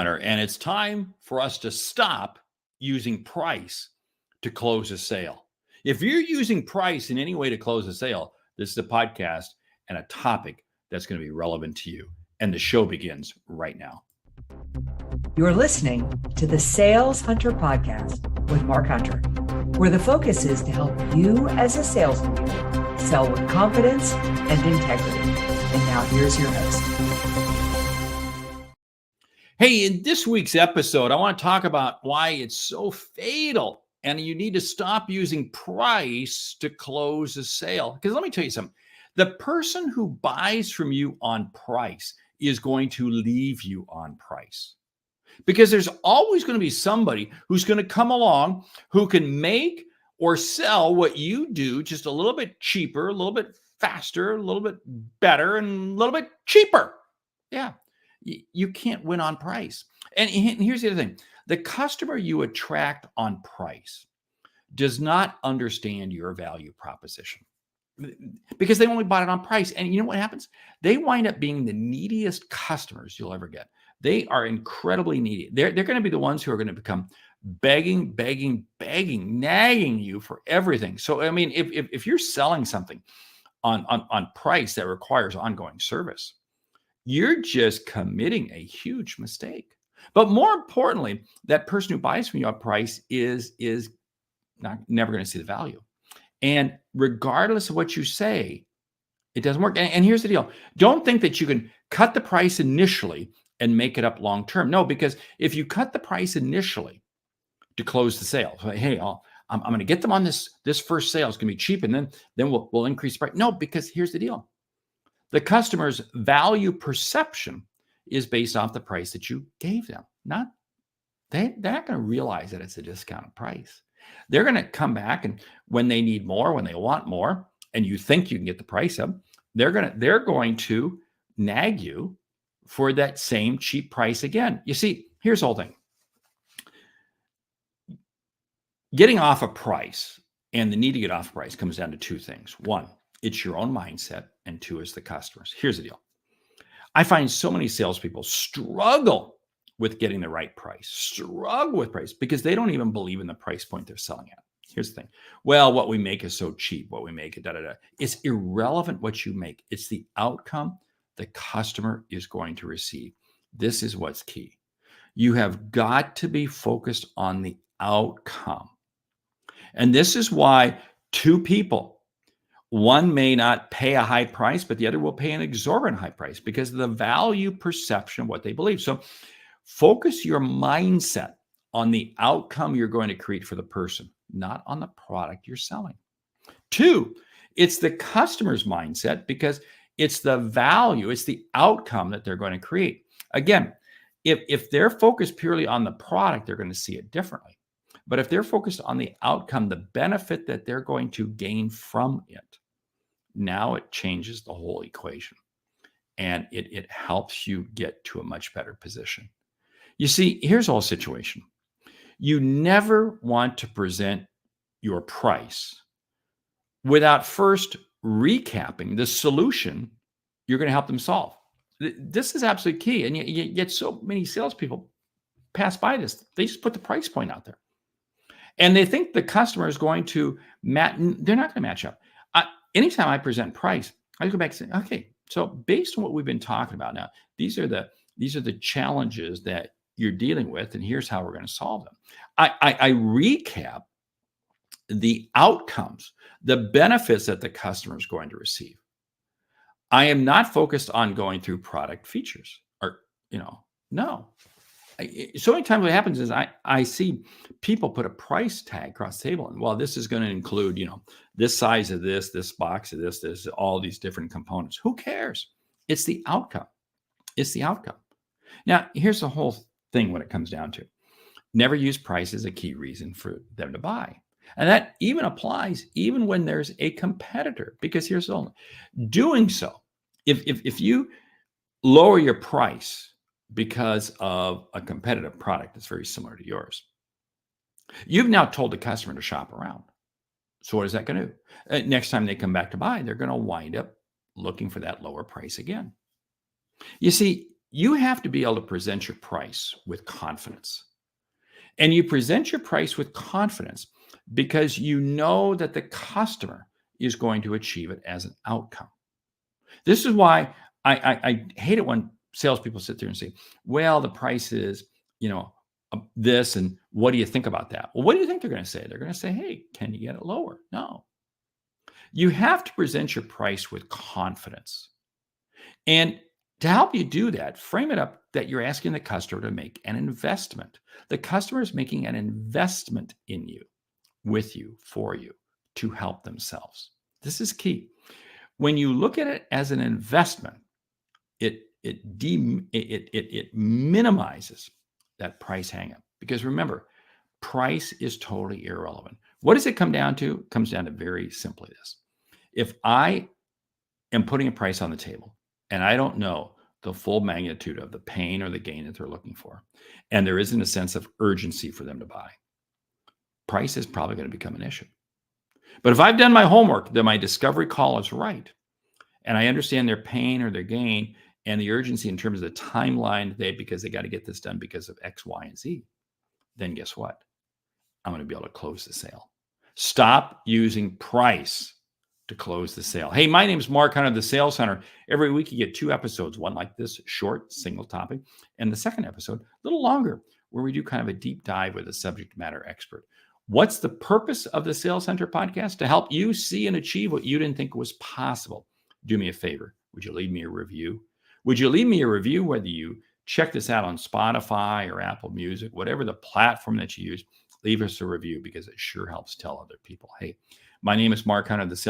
Hunter, and it's time for us to stop using price to close a sale. If you're using price in any way to close a sale, this is a podcast and a topic that's going to be relevant to you. And the show begins right now. You're listening to the Sales Hunter Podcast with Mark Hunter, where the focus is to help you as a sales leader sell with confidence and integrity. And now here's your host. Hey, in this week's episode, I want to talk about why it's so fatal and you need to stop using price to close a sale. Because let me tell you something. The person who buys from you on price is going to leave you on price. Because there's always going to be somebody who's going to come along who can make or sell what you do just a little bit cheaper, a little bit faster, a little bit better, and a little bit cheaper. Yeah. You can't win on price. And here's the other thing. The customer you attract on price does not understand your value proposition because they only bought it on price. And you know what happens? They wind up being the neediest customers you'll ever get. They are incredibly needy. They're going to be the ones who are going to become begging, nagging you for everything. So, I mean, if you're selling something on price that requires ongoing service, you're just committing a huge mistake. But more importantly, that person who buys from you at price is never going to see the value. And regardless of what you say, it doesn't work. And here's the deal. Don't think that you can cut the price initially and make it up long term. No, because if you cut the price initially to close the sale, so, hey, I'm going to get them on this first sale. It's going to be cheap, and then we'll increase the price. No, because here's the deal. The customer's value perception is based off the price that you gave them. They're not going to realize that it's a discounted price. They're going to come back, and when they need more, when they want more, and you think you can get the price up, they're going to nag you for that same cheap price again. You see, here's the whole thing. Getting off a price and the need to get off a price comes down to two things. One, it's your own mindset, and two is the customers. Here's the deal. I find so many salespeople struggle with getting the right price, struggle with price because they don't even believe in the price point they're selling at. Here's the thing. Well, what we make is so cheap, what we make, It's irrelevant what you make. It's the outcome the customer is going to receive. This is what's key. You have got to be focused on the outcome. And this is why two people, one may not pay a high price, but the other will pay an exorbitant high price because of the value perception of what they believe. So focus your mindset on the outcome you're going to create for the person, not on the product you're selling. Two, it's the customer's mindset because it's the value, it's the outcome that they're going to create. Again, if they're focused purely on the product, they're going to see it differently. But if they're focused on the outcome, the benefit that they're going to gain from it, now it changes the whole equation, and it helps you get to a much better position. You see, here's the whole situation. You never want to present your price without first recapping the solution you're going to help them solve. This is absolutely key. And you get so many salespeople pass by this. They just put the price point out there. And they think the customer is going to match. They're not going to match up. Anytime I present price, I go back and say, okay, so based on what we've been talking about now, these are the challenges that you're dealing with, and here's how we're going to solve them. I recap the outcomes, the benefits that the customer is going to receive. I am not focused on going through product features no. So many times what happens is I see people put a price tag across the table, and well, this is going to include, this size of this box of this, all these different components. Who cares? It's the outcome. It's the outcome. Now, here's the whole thing when it comes down to. Never use price as a key reason for them to buy. And that even applies even when there's a competitor, because here's the only doing so. If you lower your price because of a competitive product that's very similar to yours, you've now told the customer to shop around. So what is that going to do? Next time they come back to buy, they're going to wind up looking for that lower price again. You see, you have to be able to present your price with confidence. And you present your price with confidence because you know that the customer is going to achieve it as an outcome. This is why I hate it when salespeople sit there and say, well, the price is, this, and what do you think about that? Well, what do you think they're going to say? They're going to say, hey, can you get it lower? No. You have to present your price with confidence. And to help you do that, frame it up that you're asking the customer to make an investment. The customer is making an investment in you, with you, for you, to help themselves. This is key. When you look at it as an investment, it minimizes that price hangup. Because remember, price is totally irrelevant. What does it come down to? It comes down to very simply this. If I am putting a price on the table and I don't know the full magnitude of the pain or the gain that they're looking for, and there isn't a sense of urgency for them to buy, price is probably going to become an issue. But if I've done my homework, that my discovery call is right, and I understand their pain or their gain and the urgency in terms of the timeline because they got to get this done because of X, Y, and Z, then guess what? I'm going to be able to close the sale. Stop using price to close the sale. Hey, my name is Mark Hunter, the Sales Hunter. Every week you get 2 episodes, one like this, short, single topic, and the second episode, a little longer, where we do kind of a deep dive with a subject matter expert. What's the purpose of the Sales Hunter podcast? To help you see and achieve what you didn't think was possible. Do me a favor. Would you leave me a review? Would you leave me a review, whether you check this out on Spotify or Apple Music, whatever the platform that you use, leave us a review because it sure helps tell other people. Hey, my name is Mark Hunter, the Sales